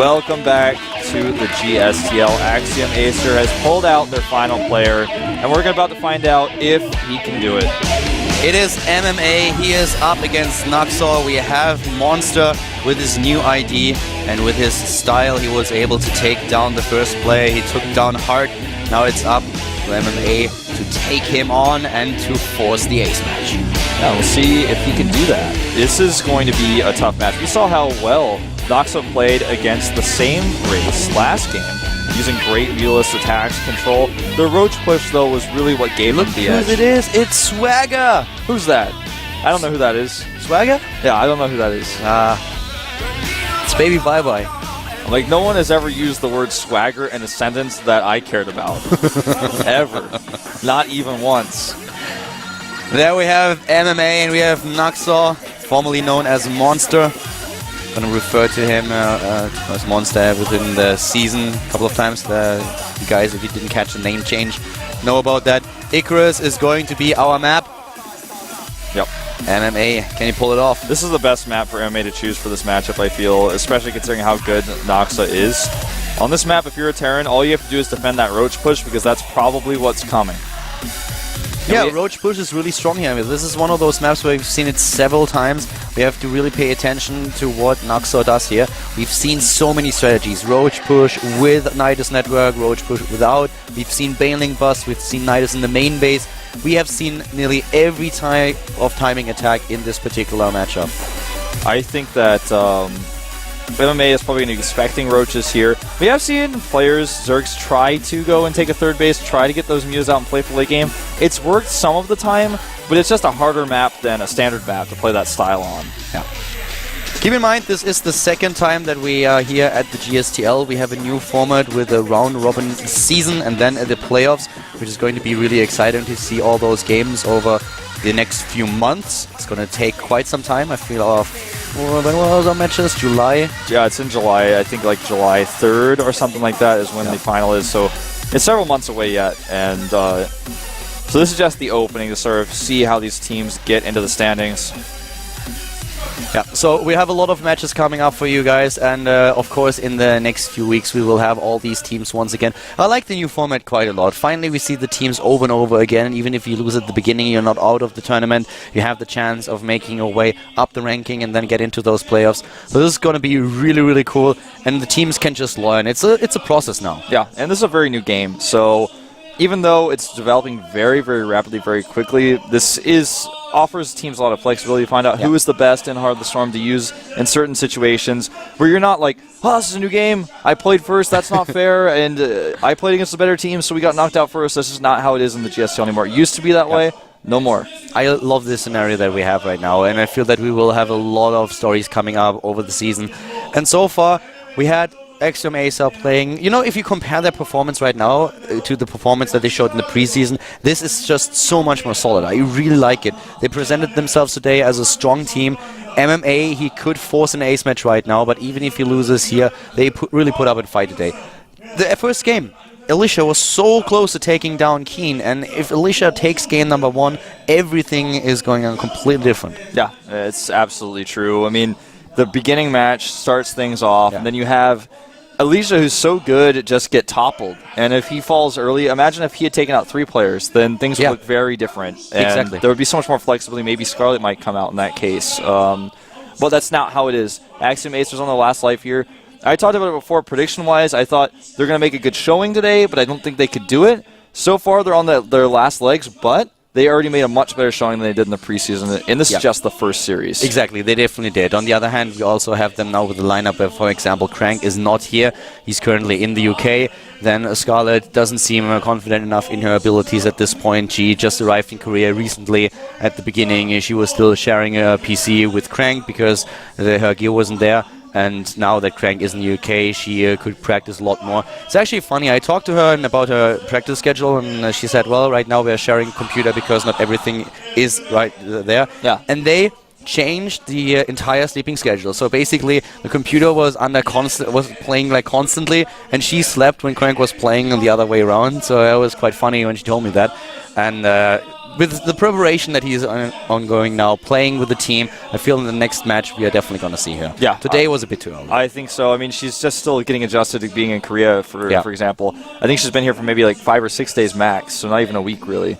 Welcome back to the GSTL. Axiom-Acer has pulled out their final player, and we're about to find out if he can do it. It is MMA. He is up against Naxor. We have Monster with his new ID, and with his style, he was able to take down the first player. He took down Hart. Now it's up to MMA to take him on and to force the ace match. Yeah, we'll see if he can do that. This is going to be a tough match. We saw how well Naxor played against the same race last game, using great realist attacks control. The roach push, though, was really what gave him the edge. It is. It's Swagger. Who's that? I don't know who that is. Swagger? Yeah, I don't know who that is. It's Baby Bye Bye. Like, no one has ever used the word swagger in a sentence that I cared about. Ever. Not even once. There we have MMA, and we have Naxor, formerly known as Monster. I'm going to refer to him as Monster within the season a couple of times. You guys, if you didn't catch the name change, know about that. Icarus is going to be our map. Yep. MMA, can you pull it off? This is the best map for MMA to choose for this matchup, I feel, especially considering how good Naxor is. On this map, if you're a Terran, all you have to do is defend that roach push, because that's probably what's coming. Yeah, roach push is really strong here. I mean, this is one of those maps where we've seen it several times. We have to really pay attention to what Naxor does here. We've seen so many strategies. Roach push with Nidus network, roach push without. We've seen Baneling bust, we've seen Nidus in the main base. We have seen nearly every type of timing attack in this particular matchup. I think that MMA is probably going to be expecting roaches here. We have seen players, Zergs, try to go and take a third base, try to get those Mews out and play for late game. It's worked some of the time, but it's just a harder map than a standard map to play that style on. Yeah. Keep in mind, this is the second time that we are here at the GSTL. We have a new format with a round-robin season and then the playoffs, which is going to be really exciting to see all those games over the next few months. It's going to take quite some time. I feel when were our matches? July? Yeah, it's in July. I think like July 3rd or something like that is when the final is. So it's several months away yet. And so this is just the opening to sort of see how these teams get into the standings. Yeah, so we have a lot of matches coming up for you guys, and of course in the next few weeks we will have all these teams once again. I like the new format quite a lot. Finally we see the teams over and over again. Even if you lose at the beginning, you're not out of the tournament. You have the chance of making your way up the ranking and then get into those playoffs. So this is going to be really, really cool, and the teams can just learn. It's a process now. Yeah, and this is a very new game, so even though it's developing very, very rapidly, very quickly, this offers teams a lot of flexibility to find out who is the best in Heart of the Storm to use in certain situations where you're not like, oh, this is a new game, I played first, that's not fair, and I played against a better team, so we got knocked out first. This is not how it is in the GSTL anymore. It used to be that way, no more. I love this scenario that we have right now, and I feel that we will have a lot of stories coming up over the season. And so far, we had Axiom-Acer playing, you know, if you compare their performance right now to the performance that they showed in the preseason, this is just so much more solid. I really like it. They presented themselves today as a strong team. MMA, he could force an ace match right now, but even if he loses here, they really put up a fight today. The first game, Alicia was so close to taking down Keen, and if Alicia takes game number 1, everything is going on completely different. Yeah, it's absolutely true. I mean, the beginning match starts things off, and then you have Alicia, who's so good, just get toppled. And if he falls early, imagine if he had taken out 3 players, then things would look very different. And exactly. There would be so much more flexibility. Maybe Scarlet might come out in that case. But that's not how it is. Axiom-Acer's on the last life here. I talked about it before, prediction-wise. I thought they're going to make a good showing today, but I don't think they could do it. So far, they're on their last legs, but they already made a much better showing than they did in the preseason, and this is just the first series. Exactly, they definitely did. On the other hand, we also have them now with the lineup where, for example, Crank is not here. He's currently in the UK. Then Scarlet doesn't seem confident enough in her abilities at this point. She just arrived in Korea recently. At the beginning, she was still sharing a PC with Crank because her gear wasn't there. And now that Crank is in the UK, she could practice a lot more. It's actually funny, I talked to her about her practice schedule, and she said, well, right now we're sharing a computer because not everything is right there. Yeah. And they changed the entire sleeping schedule. So basically, the computer was playing like constantly, and she slept when Crank was playing the other way around. So it was quite funny when she told me that. And with the preparation that he's ongoing now, playing with the team, I feel in the next match we are definitely going to see her. Yeah. Today was a bit too early. I think so. I mean, she's just still getting adjusted to being in Korea, for example. I think she's been here for maybe like 5 or 6 days max, so not even a week, really.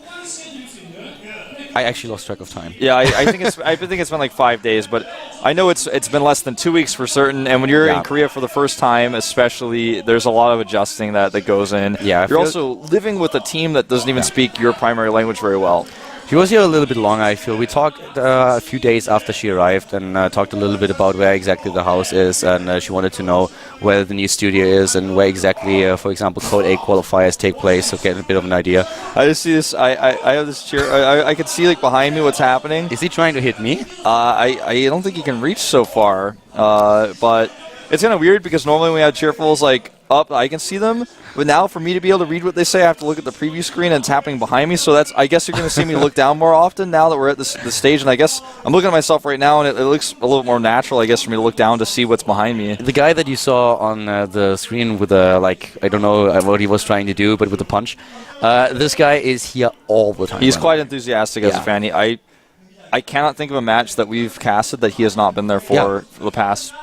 I actually lost track of time. Yeah, I think it's been like 5 days, but I know it's been less than 2 weeks for certain. And when you're in Korea for the first time, especially, there's a lot of adjusting that goes in. Yeah, you're also living with a team that doesn't even speak your primary language very well. She was here a little bit longer, I feel. We talked a few days after she arrived and talked a little bit about where exactly the house is, and she wanted to know where the new studio is and where exactly, for example, Code 8 qualifiers take place, so get a bit of an idea. I just see this. I have this cheer. I can see like behind me what's happening. Is he trying to hit me? I don't think he can reach so far, but it's kind of weird because normally when we have cheerfuls like up, I can see them. But now, for me to be able to read what they say, I have to look at the preview screen, and it's happening behind me. So I guess you're going to see me look down more often now that we're at the stage. And I guess I'm looking at myself right now, and it looks a little more natural, I guess, for me to look down to see what's behind me. The guy that you saw on the screen with the, I don't know what he was trying to do, but with the punch, this guy is here all the time. He's quite enthusiastic as a fan. I cannot think of a match that we've casted that he has not been there for the past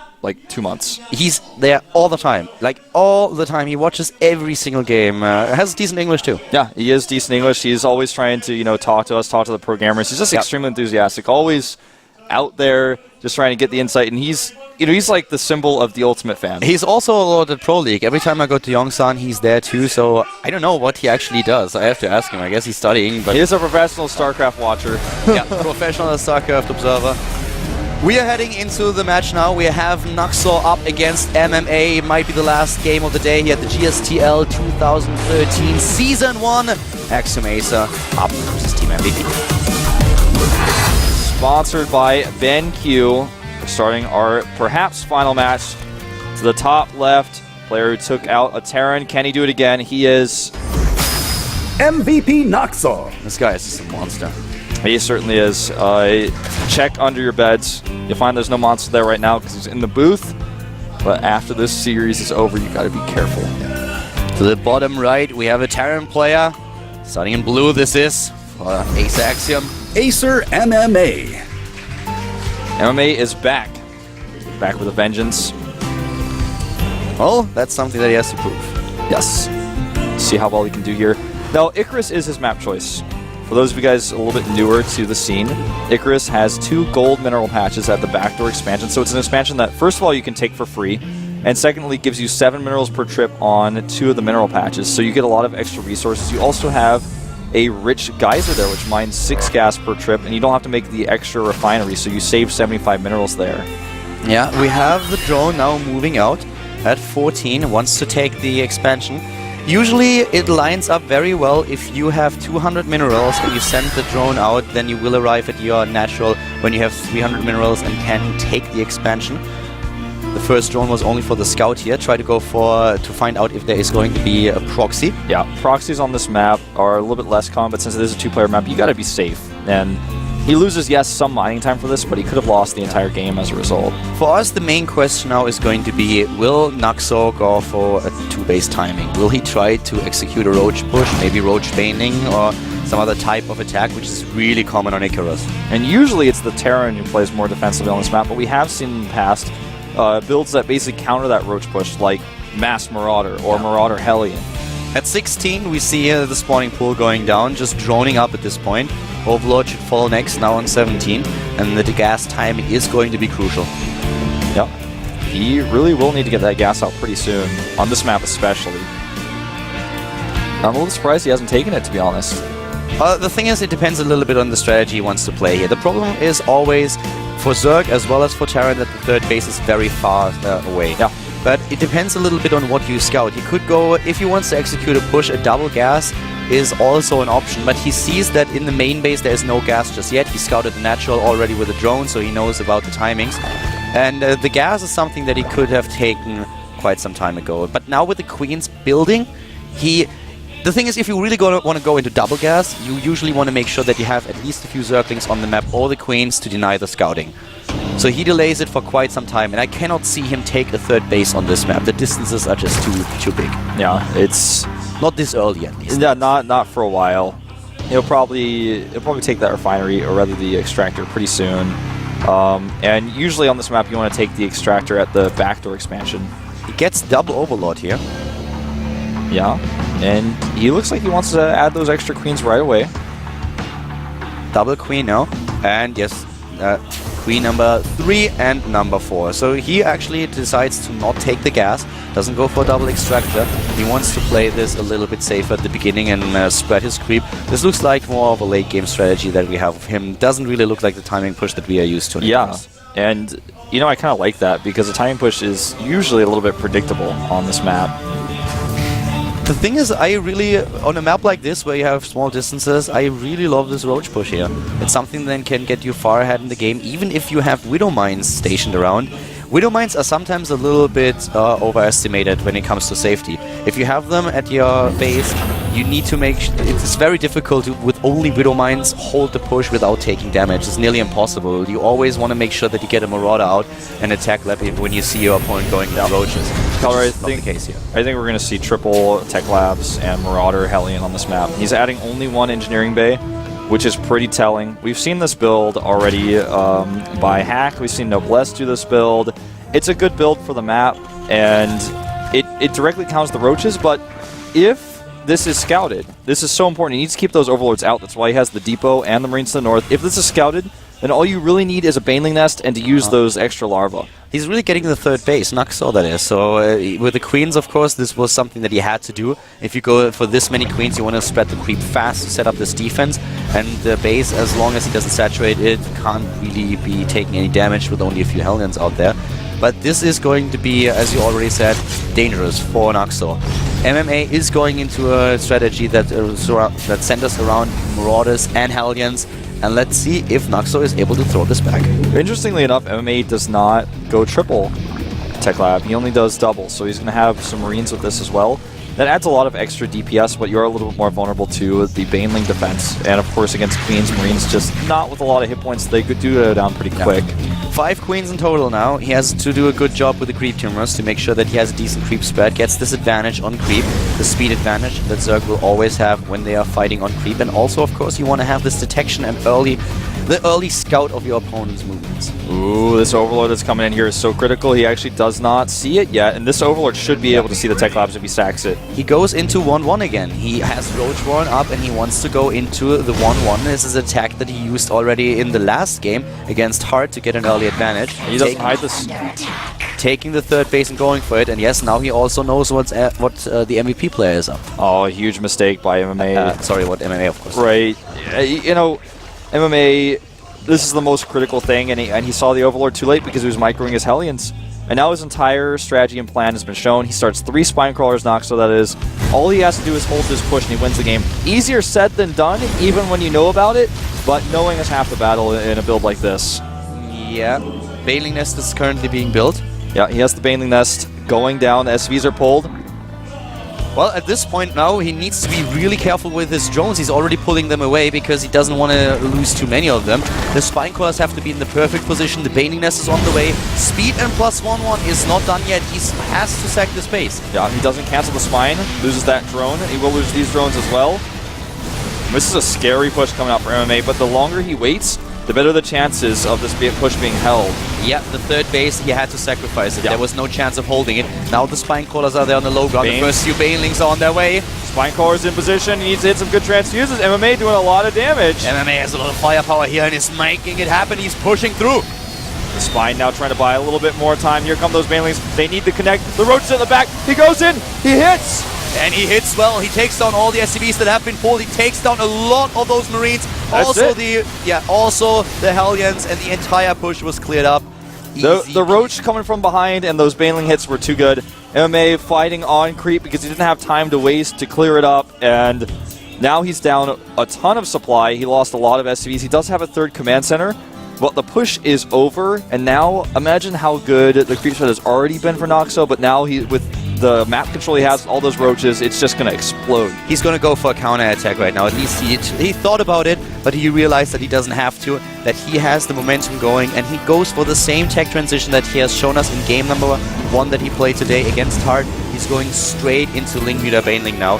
2 months. He's there all the time. All the time. He watches every single game. Has decent English too. Yeah, he is decent English. He's always trying to, talk to us, talk to the programmers. He's just extremely enthusiastic. Always out there, just trying to get the insight. And he's like the symbol of the ultimate fan. He's also a lot at Pro League. Every time I go to Yongsan, he's there too. So I don't know what he actually does. I have to ask him. I guess he's studying. But he is a professional StarCraft watcher. Yeah, professional StarCraft observer. We are heading into the match now. We have Naxor up against MMA. It might be the last game of the day here at the GSTL 2013 Season 1. Axiom-Acer up versus Team MVP. Sponsored by BenQ. We're starting our perhaps final match. To the top left, player who took out a Terran. Can he do it again? He is MVP Naxor. This guy is just a monster. He certainly is. Check under your beds. You'll find there's no monster there right now because he's in the booth. But after this series is over, you got to be careful. To the bottom right, we have a Terran player. Starting in blue, this is Ace Axiom. Acer MMA. MMA is back. Back with a vengeance. Well, that's something that he has to prove. Yes. See how well he can do here. Now, Icarus is his map choice. For those of you guys a little bit newer to the scene, Icarus has 2 gold mineral patches at the backdoor expansion. So it's an expansion that, first of all, you can take for free, and secondly, gives you 7 minerals per trip on 2 of the mineral patches. So you get a lot of extra resources. You also have a rich geyser there, which mines 6 gas per trip, and you don't have to make the extra refinery, so you save 75 minerals there. Yeah, we have the drone now moving out at 14, wants to take the expansion. Usually it lines up very well. If you have 200 minerals and you send the drone out, then you will arrive at your natural when you have 300 minerals and can take the expansion. The first drone was only for the scout here. Try to go to find out if there is going to be a proxy. Yeah, proxies on this map are a little bit less common, but since it is a 2-player map, you got to be safe. And he loses, yes, some mining time for this, but he could have lost the entire game as a result. For us, the main question now is going to be, will Naxor go for a 2-base timing? Will he try to execute a roach push, maybe roach baning, or some other type of attack, which is really common on Icarus? And usually it's the Terran who plays more defensively on this map, but we have seen in the past builds that basically counter that roach push, like Mass Marauder or Marauder Hellion. At 16, we see the spawning pool going down, just droning up at this point. Overlord should follow next, now on 17, and the gas time is going to be crucial. Yep. He really will need to get that gas out pretty soon, on this map especially. I'm a little surprised he hasn't taken it, to be honest. The thing is, it depends a little bit on the strategy he wants to play here. The problem is always, for Zerg as well as for Terran, that the third base is very far away. Yeah. But it depends a little bit on what you scout. He could go, if he wants to execute a push, a double gas is also an option, but he sees that in the main base there is no gas just yet. He scouted the natural already with a drone, so he knows about the timings. And the gas is something that he could have taken quite some time ago. But now with the Queens building, the thing is, if you really want to go into double gas, you usually want to make sure that you have at least a few Zerglings on the map or the Queens to deny the scouting. So he delays it for quite some time, and I cannot see him take a third base on this map. The distances are just too big. Yeah, it's not this early at least. Yeah, not for a while. he'll probably take that refinery, or rather the extractor, pretty soon. And usually on this map, you want to take the extractor at the backdoor expansion. He gets double overlord here. Yeah, and he looks like he wants to add those extra queens right away. Double queen now, and yes, queen number 3 and number 4. So he actually decides to not take the gas, doesn't go for a double extractor. He wants to play this a little bit safer at the beginning and spread his creep. This looks like more of a late game strategy that we have of him. Doesn't really look like the timing push that we are used to. Yeah, and you know, I kind of like that because the timing push is usually a little bit predictable on this map. The thing is, I really, on a map like this where you have small distances, I really love this roach push here. It's something that can get you far ahead in the game, even if you have Widow Mines stationed around. Widow Mines are sometimes a little bit overestimated when it comes to safety. If you have them at your base, you need to make it's very difficult to, with only Widow Mines, hold the push without taking damage. It's nearly impossible. You always want to make sure that you get a Marauder out and attack lab when you see your opponent going down roaches. Color, I think the case here. I think we're going to see triple Tech Labs and Marauder Hellion on this map. He's adding only one engineering bay, which is pretty telling. We've seen this build already by Hack. We've seen Noblesse do this build. It's a good build for the map, and it directly counts the roaches, but if this is scouted, this is so important. He needs to keep those overlords out. That's why he has the depot and the Marines to the north. If this is scouted, then all you really need is a Baneling Nest and to use those extra larvae. He's really getting the third base, Naxor that is. So with the queens, of course, this was something that he had to do. If you go for this many queens, you want to spread the creep fast to set up this defense. And the base, as long as he doesn't saturate it, can't really be taking any damage with only a few Hellions out there. But this is going to be, as you already said, dangerous for Naxor. MMA is going into a strategy that centers around Marauders and Hellions. And let's see if Naxor is able to throw this back. Interestingly enough, MMA does not go triple Tech Lab. He only does double, so he's going to have some Marines with this as well. That adds a lot of extra DPS, but you're a little bit more vulnerable to the Baneling defense. And of course, against Queens, Marines just not with a lot of hit points. They could do go down pretty quick. 5 queens in total now. He has to do a good job with the creep tumors to make sure that he has a decent creep spread. Gets this advantage on creep, the speed advantage that Zerg will always have when they are fighting on creep. And also, of course, you want to have this detection and the early scout of your opponent's movements. Ooh, this Overlord that's coming in here is so critical. He actually does not see it yet, and this Overlord should be able to see the Tech Labs if he stacks it. He goes into 1-1 again. He has Roach Warren up, and he wants to go into the 1-1. This is an attack that he used already in the last game against Hart to get an early advantage. He doesn't hide this. Taking the third base and going for it, and yes, now he also knows what the MVP player is up. Oh, a huge mistake by MMA. Sorry, what MMA, of course. Right. You know, MMA, this is the most critical thing, and he saw the Overlord too late because he was microing his Hellions. And now his entire strategy and plan has been shown. He starts 3 Spine Crawlers Nox, so that is, all he has to do is hold this push and he wins the game. Easier said than done, even when you know about it, but knowing is half the battle in a build like this. Yeah, Baneling Nest is currently being built. Yeah, he has the Baneling Nest going down, the SVs are pulled. Well, at this point now, he needs to be really careful with his drones. He's already pulling them away because he doesn't want to lose too many of them. The Spine Crawlers have to be in the perfect position. The Baneling Nest is on the way. Speed and +1-1 is not done yet. He has to sack the space. Yeah, he doesn't cancel the Spine, loses that drone, and he will lose these drones as well. This is a scary push coming out for MMA, but the longer he waits, the better the chances of this push being held. Yeah, the third base, he had to sacrifice it. Yeah. There was no chance of holding it. Now the Spine Crawlers are there on the low ground. The first few Banelings are on their way. Spine Crawlers in position. He needs to hit some good transfuses. MMA doing a lot of damage. MMA has a lot of firepower here and is making it happen. He's pushing through. The Spine now trying to buy a little bit more time. Here come those Banelings. They need to connect. The Roach in the back. He goes in. He hits. And he hits well. He takes down all the SCVs that have been pulled. He takes down a lot of those Marines. Also the Hellions, and the entire push was cleared up. The Roach coming from behind, and those Baneling hits were too good. MMA fighting on creep because he didn't have time to waste to clear it up, and now he's down a ton of supply. He lost a lot of SCVs. He does have a third command center, but the push is over, and now imagine how good the creep shot has already been for Noxo, but now with the map control he has, all those roaches, it's just going to explode. He's going to go for a counter-attack right now. At least he thought about it, but he realized that he doesn't have to, that he has the momentum going, and he goes for the same tech transition that he has shown us in game number 1 that he played today against Hart. He's going straight into Link Meter Baneling now.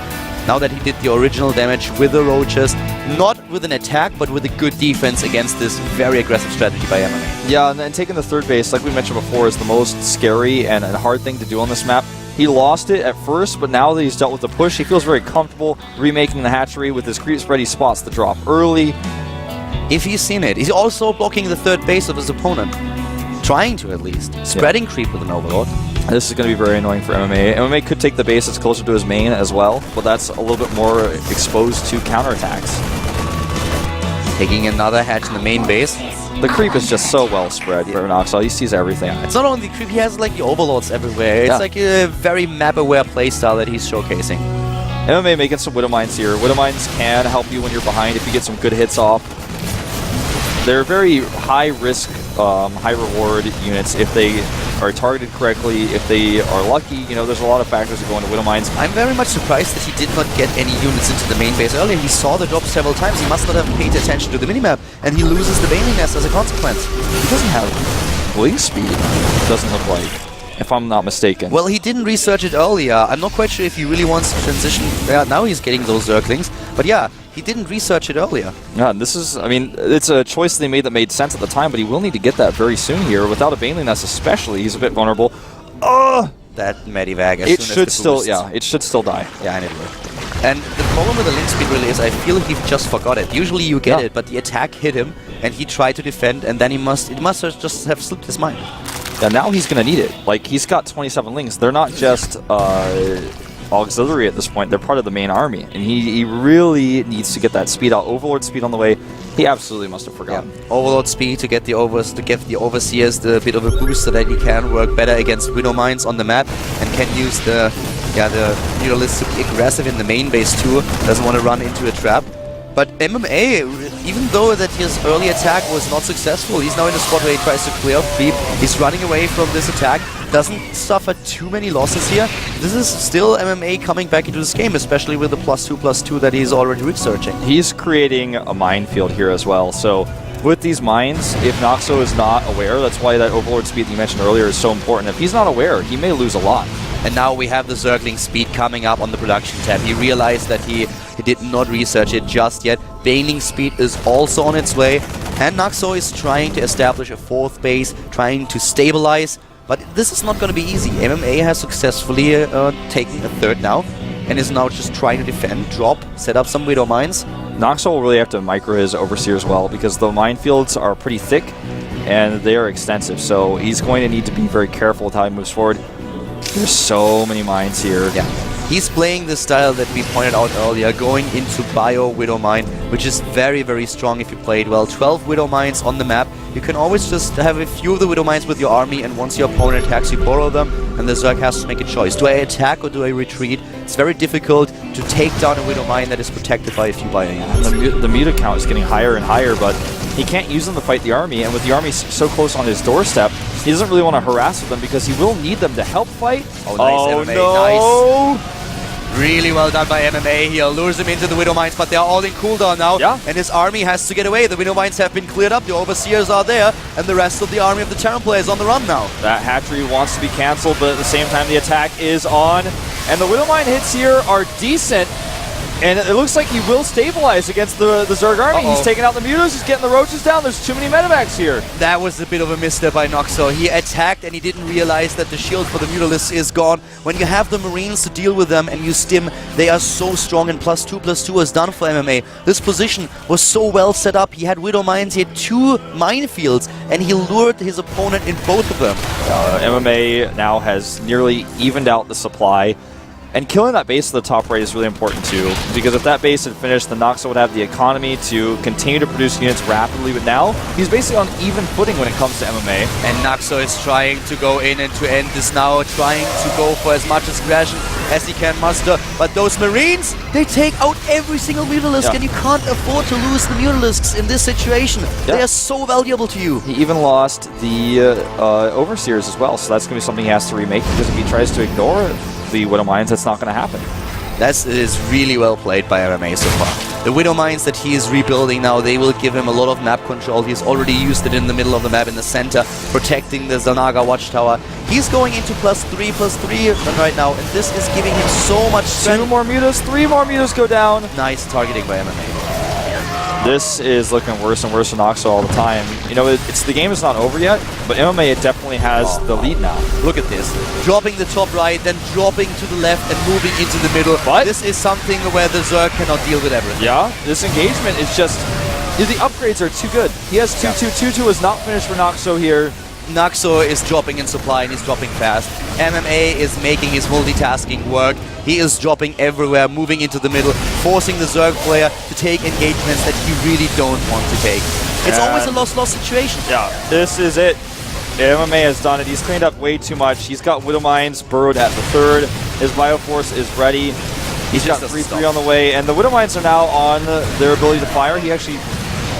now that he did the original damage with the roaches, not with an attack, but with a good defense against this very aggressive strategy by MMA. Yeah, and taking the third base, like we mentioned before, is the most scary and hard thing to do on this map. He lost it at first, but now that he's dealt with the push, he feels very comfortable remaking the hatchery. With his creep spread, he spots the drop early. If he's seen it, he's also blocking the third base of his opponent. Trying to, at least. Spreading creep with an Overlord. This is going to be very annoying for MMA. MMA could take the base that's closer to his main as well, but that's a little bit more exposed to counterattacks. Taking another hatch in the main base. The creep is just so well spread for Noxel. He sees everything. It's not only the creep, he has like the Overlords everywhere. It's like a very map-aware playstyle that he's showcasing. MMA making some Widow Mines here. Widow Mines can help you when you're behind if you get some good hits off. They're very high-risk, high-reward units if they are targeted correctly, if they are lucky. You know, there's a lot of factors that go into Widow Mines. I'm very much surprised that he did not get any units into the main base earlier. He saw the drop several times. He must not have paid attention to the minimap, and he loses the Baneling Nest as a consequence. He doesn't have blink speed, doesn't look like, if I'm not mistaken. Well, he didn't research it earlier. I'm not quite sure if he really wants to transition. Yeah, now he's getting those Zerglings. But yeah, he didn't research it earlier. Yeah, this is, I mean, it's a choice they made that made sense at the time, but he will need to get that very soon here. Without a Baneling Nest especially, he's a bit vulnerable. That Medivac, it should still, it should still die. Yeah, and it will. And the problem with the link speed really is I feel he just forgot it. Usually you get it, but the attack hit him, and he tried to defend, and then it must have just have slipped his mind. Yeah, now he's going to need it. Like, he's got 27 links. They're not just auxiliary at this point. They're part of the main army. And he really needs to get that speed out. Overlord speed on the way. He absolutely must have forgotten. Yeah. Overlord speed to get the Overseers the bit of a boost so that he can work better against Widow Mines on the map and can use the Mutalisks to be aggressive in the main base too. Doesn't want to run into a trap. But MMA, even though that his early attack was not successful, he's now in a spot where he tries to clear off creep. He's running away from this attack, doesn't suffer too many losses here. This is still MMA coming back into this game, especially with the +2/+2 that he's already researching. He's creating a minefield here as well. So with these mines, if Noxo is not aware, that's why that Overlord speed that you mentioned earlier is so important. If he's not aware, he may lose a lot. And now we have the Zergling speed coming up on the production tab. He realized that he did not research it just yet. Baneling speed is also on its way. And Noxo is trying to establish a fourth base, trying to stabilize. But this is not going to be easy. MMA has successfully taken a third now. And is now just trying to defend, drop, set up some Widow Mines. Noxo will really have to micro his Overseers well because the minefields are pretty thick and they are extensive. So he's going to need to be very careful with how he moves forward. There's so many mines here. Yeah. He's playing the style that we pointed out earlier, going into Bio Widow Mine, which is very, very strong if you play it well. 12 Widow Mines on the map. You can always just have a few of the Widow Mines with your army, and once your opponent attacks, you borrow them, and the Zerg has to make a choice. Do I attack or do I retreat? It's very difficult to take down a Widow Mine that is protected by a few Bio units. The Muta count is getting higher and higher, but he can't use them to fight the army, and with the army so close on his doorstep, he doesn't really want to harass them because he will need them to help fight. Oh, nice MMA, no. Nice. Really well done by MMA. He lures him into the Widow Mines, but they are all in cooldown now. Yeah. And his army has to get away. The Widow Mines have been cleared up. The Overseers are there. And the rest of the army of the Terran players on the run now. That hatchery wants to be cancelled, but at the same time the attack is on. And the Widow Mine hits here are decent. And it looks like he will stabilize against the Zerg army. He's taking out the Mutas, he's getting the Roaches down. There's too many Medivacs here. That was a bit of a misstep by Noxo. He attacked and he didn't realize that the shield for the Mutalisks is gone. When you have the Marines to deal with them and you stim, they are so strong, and +2/+2 is done for MMA. This position was so well set up. He had Widow Mines, he had 2 minefields, and he lured his opponent in both of them. MMA now has nearly evened out the supply. And killing that base at the top right is really important too, because if that base had finished, then Noxo would have the economy to continue to produce units rapidly, but now he's basically on even footing when it comes to MMA. And Noxo is trying to go in and to end this now, trying to go for as much aggression as he can muster. But those Marines, they take out every single Mutalisk, and you can't afford to lose the Mutalisks in this situation. They are so valuable to you. He even lost the Overseers as well, so that's going to be something he has to remake, because if he tries to ignore the Widow Mines, that's not going to happen. That is really well played by MMA so far. The Widow Mines that he is rebuilding now, they will give him a lot of map control. He's already used it in the middle of the map in the center, protecting the Zanaga Watchtower. He's going into +3/+3 right now, and this is giving him so much strength. 2 more mutas, 3 more mutas go down. Nice targeting by MMA. This is looking worse and worse for Noxo all the time. You know, the game is not over yet, but MMA definitely has the lead now. Look at this. Dropping the top right, then dropping to the left and moving into the middle. But this is something where the Zerg cannot deal with everything. Yeah, this engagement is just... The upgrades are too good. He has 2-2. 2-2 is not finished for Noxo here. Naxo is dropping in supply and he's dropping fast. MMA is making his multitasking work. He is dropping everywhere, moving into the middle, forcing the Zerg player to take engagements that he really don't want to take. It's always a loss-loss situation. Yeah, this is it. MMA has done it. He's cleaned up way too much. He's got Widow Mines burrowed at the 3rd. His Bioforce is ready. He's got 3-3 on the way, and the Widow Mines are now on their ability to fire. He actually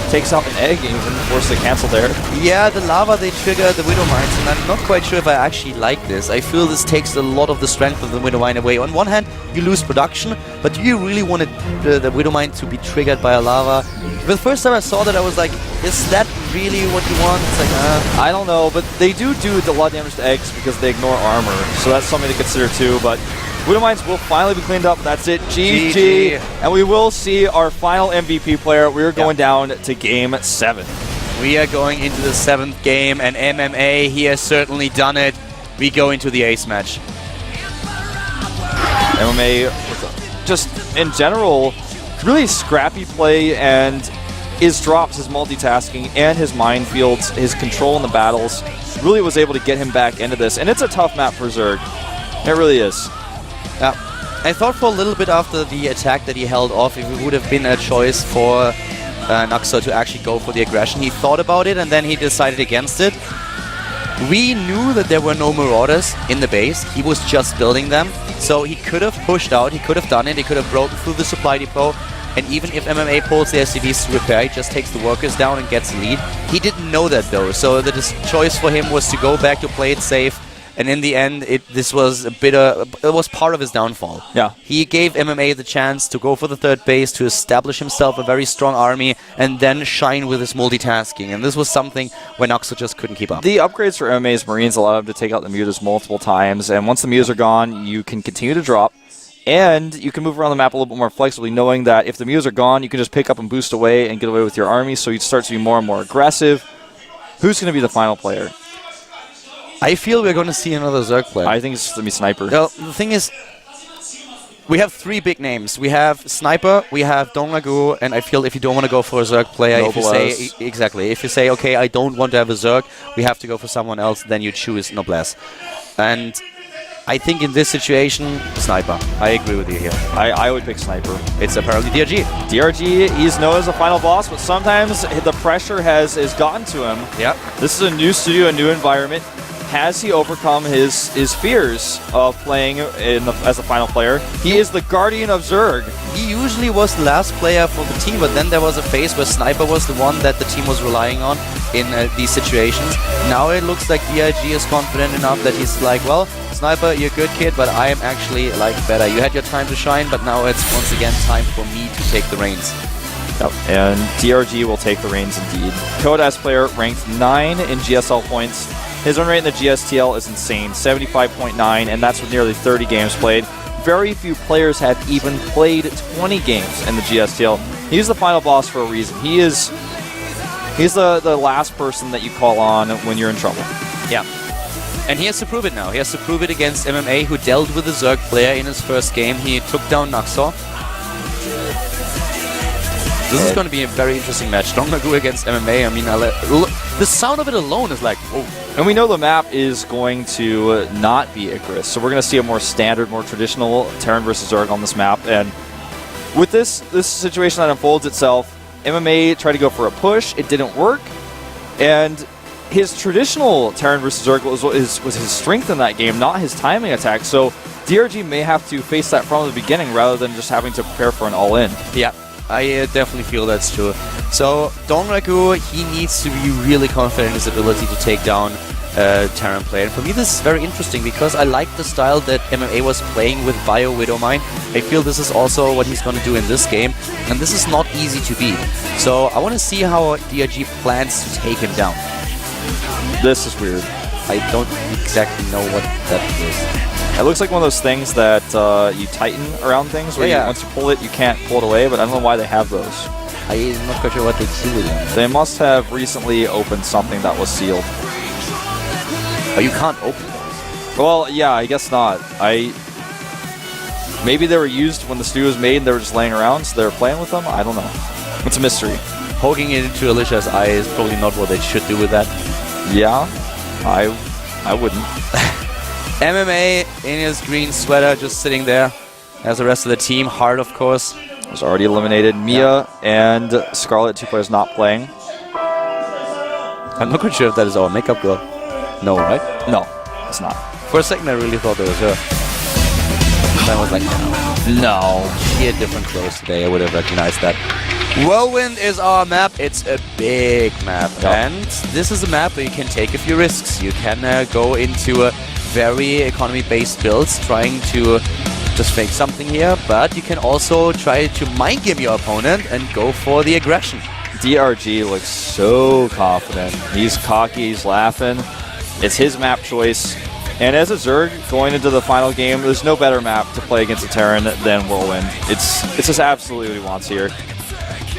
takes out an egg and even forced to cancel there. Yeah, the lava, they trigger the Widow Mines, and I'm not quite sure if I actually like this. I feel this takes a lot of the strength of the Widow Mine away. On one hand, you lose production, but do you really want the Widow Mine to be triggered by a lava? The first time I saw that, I was like, is that really what you want? It's like, I don't know, but they do a lot of damage to eggs because they ignore armor, so that's something to consider too, but Widow Mines will finally be cleaned up. That's it. GG. And we will see our final MVP player. We're going down to Game 7. We are going into the 7th game, and MMA, he has certainly done it. We go into the ace match. MMA, just in general, really scrappy play, and his drops, his multitasking, and his minefields, his control in the battles, really was able to get him back into this. And it's a tough map for Zerg. It really is. Yeah, I thought for a little bit after the attack that he held off, if it would have been a choice for Naxo to actually go for the aggression. He thought about it and then he decided against it. We knew that there were no Marauders in the base. He was just building them. So he could have pushed out, he could have done it, he could have broken through the supply depot. And even if MMA pulls the SCVs to repair, he just takes the workers down and gets the lead. He didn't know that though, so the choice for him was to go back to play it safe. And in the end, this was it was part of his downfall. Yeah. He gave MMA the chance to go for the 3rd base, to establish himself a very strong army, and then shine with his multitasking. And this was something where Naxo just couldn't keep up. The upgrades for MMA's Marines allow him to take out the mutas multiple times, and once the mutas are gone, you can continue to drop, and you can move around the map a little bit more flexibly, knowing that if the mutas are gone, you can just pick up and boost away and get away with your army, so you start to be more and more aggressive. Who's going to be the final player? I feel we're going to see another Zerg player. I think it's going to be Sniper. Well, the thing is, we have 3 big names. We have Sniper, we have Donglagu, and I feel if you don't want to go for a Zerg player, if you say, okay, I don't want to have a Zerg, we have to go for someone else, then you choose Noblesse. And I think in this situation, Sniper. I agree with you here. I would pick Sniper. It's apparently DRG. DRG, he's known as a final boss, but sometimes the pressure has gotten to him. Yeah. This is a new studio, a new environment. Has he overcome his fears of playing as a final player? He is the guardian of Zerg. He usually was the last player for the team, but then there was a phase where Sniper was the one that the team was relying on in these situations. Now it looks like DRG is confident enough that he's like, well, Sniper, you're a good kid, but I am actually like better. You had your time to shine, but now it's once again time for me to take the reins. Yep. And DRG will take the reins indeed. Kodas player ranked 9 in GSL points. His win rate in the GSTL is insane, 75.9, and that's with nearly 30 games played. Very few players have even played 20 games in the GSTL. He's the final boss for a reason. He's the last person that you call on when you're in trouble. Yeah. And he has to prove it now. He has to prove it against MMA, who dealt with the Zerg player in his first game. He took down Naxo. This is going to be a very interesting match. Donglagu against MMA. I mean, the sound of it alone is like, whoa. And we know the map is going to not be Icarus, so we're going to see a more standard, more traditional Terran versus Zerg on this map. And with this situation that unfolds itself, MMA tried to go for a push. It didn't work. And his traditional Terran versus Zerg was his strength in that game, not his timing attack. So DRG may have to face that from the beginning rather than just having to prepare for an all-in. Yeah. I definitely feel that's true. So Donglagu, he needs to be really confident in his ability to take down Terran play. And for me, this is very interesting because I like the style that MMA was playing with Bio Widowmine. I feel this is also what he's going to do in this game, and this is not easy to beat. So I want to see how DRG plans to take him down. This is weird. I don't exactly know what that is. It looks like one of those things that you tighten around things, where once you pull it, you can't pull it away, but I don't know why they have those. I'm not quite sure what they do with them. They must have recently opened something that was sealed. Oh, you can't open those? Well, yeah, I guess not. Maybe they were used when the studio was made and they were just laying around, so they were playing with them? I don't know. It's a mystery. Poking it into Alicia's eye is probably not what they should do with that. Yeah, I wouldn't. MMA in his green sweater, just sitting there as the rest of the team. Hard, of course. Was already eliminated. Mia and Scarlet, 2 players not playing. I'm not quite sure if that is our makeup girl. No, right? No, it's not. For a second, I really thought it was her. I was like, no. She had different clothes today. I would have recognized that. Whirlwind is our map. It's a big map. Yep. And this is a map where you can take a few risks. You can go into very economy-based builds, trying to just fake something here, but you can also try to mind game your opponent and go for the aggression. DRG looks so confident. He's cocky, he's laughing. It's his map choice. And as a Zerg going into the final game, there's no better map to play against a Terran than Whirlwind. It's just absolutely what he wants here.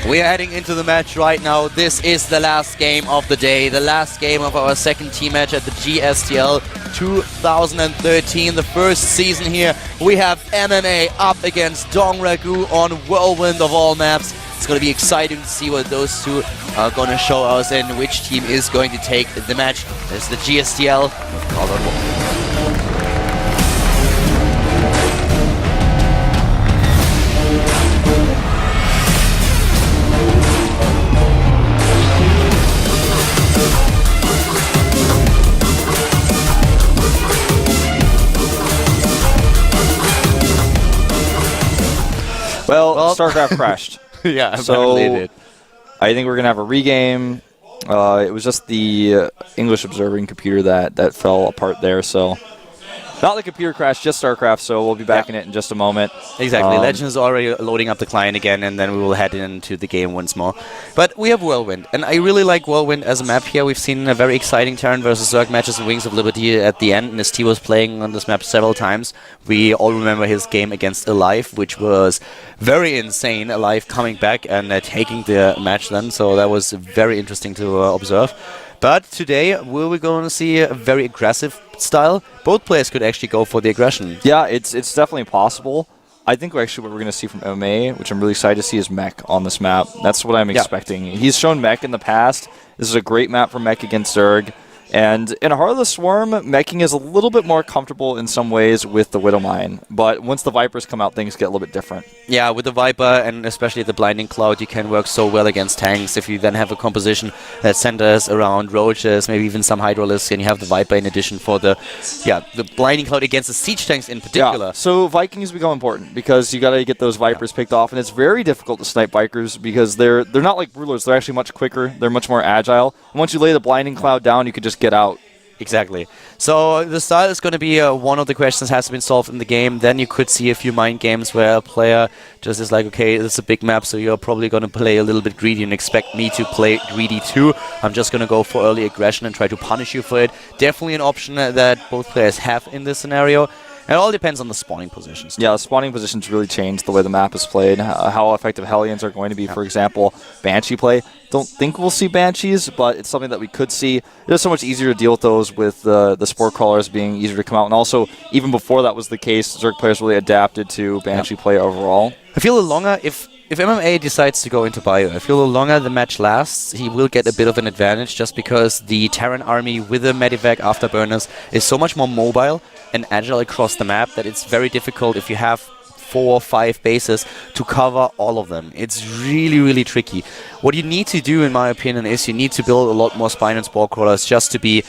We are heading into the match right now. This is the last game of the day, the last game of our second team match at the GSTL 2013, the first season here. We have MMA up against Dong Ragu on Whirlwind of all maps. It's going to be exciting to see what those two are going to show us and which team is going to take the match. There's the GSTL with Call on Wall. Well, StarCraft crashed. Yeah, so it did. I think we're going to have a regame. It was just the English observing computer that fell apart there, so not the computer crash, just StarCraft, so we'll be back in it in just a moment. Exactly. Legend is already loading up the client again, and then we will head into the game once more. But we have Whirlwind, and I really like Whirlwind as a map here. We've seen a very exciting Terran versus Zerg matches in Wings of Liberty at the end, and ST was playing on this map several times. We all remember his game against Alive, which was very insane. Alive coming back and taking the match then, so that was very interesting to observe. But today, we're going to see a very aggressive style. Both players could actually go for the aggression. Yeah, it's definitely possible. I think actually what we're going to see from MMA, which I'm really excited to see, is Mech on this map. That's what I'm expecting. He's shown Mech in the past. This is a great map for Mech against Zerg. And in Heart of the Swarm, meching is a little bit more comfortable in some ways with the Widowmine. But once the Vipers come out, things get a little bit different. Yeah, with the Viper and especially the Blinding Cloud, you can work so well against tanks. If you then have a composition that centers around roaches, maybe even some Hydralisks, and you have the Viper in addition for the Blinding Cloud against the siege tanks in particular. Yeah, so Vikings become important because you got to get those Vipers picked off, and it's very difficult to snipe Vikers because they're not like Rulers. They're actually much quicker. They're much more agile. And once you lay the Blinding Cloud down, you can just get out. Exactly. So the style is going to be one of the questions has been solved in the game. Then you could see a few mind games where a player just is like, okay, this is a big map, so you're probably going to play a little bit greedy and expect me to play greedy too. I'm just going to go for early aggression and try to punish you for it. Definitely an option that both players have in this scenario. It all depends on the spawning positions. Yeah, the spawning positions really change the way the map is played, how effective Hellions are going to be. For example, Banshee play. Don't think we'll see Banshees, but it's something that we could see. It is so much easier to deal with those with the Spore Crawlers being easier to come out. And also, even before that was the case, Zerg players really adapted to Banshee play overall. I feel the longer, if MMA decides to go into Bio, I feel the longer the match lasts, he will get a bit of an advantage just because the Terran army with the Medivac Afterburners is so much more mobile and agile across the map that it's very difficult if you have 4 or 5 bases to cover all of them. It's really, really tricky. What you need to do, in my opinion, is you need to build a lot more Spine and Spore Crawlers just to be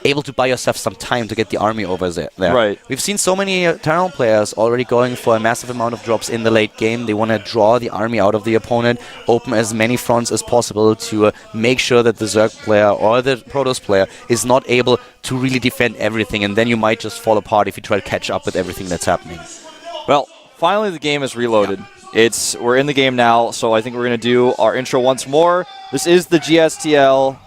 able to buy yourself some time to get the army over there. Right. We've seen so many Terran players already going for a massive amount of drops in the late game. They want to draw the army out of the opponent, open as many fronts as possible to make sure that the Zerg player or the Protoss player is not able to really defend everything, and then you might just fall apart if you try to catch up with everything that's happening. Well, finally the game is reloaded. We're in the game now, so I think we're going to do our intro once more. This is the GSTL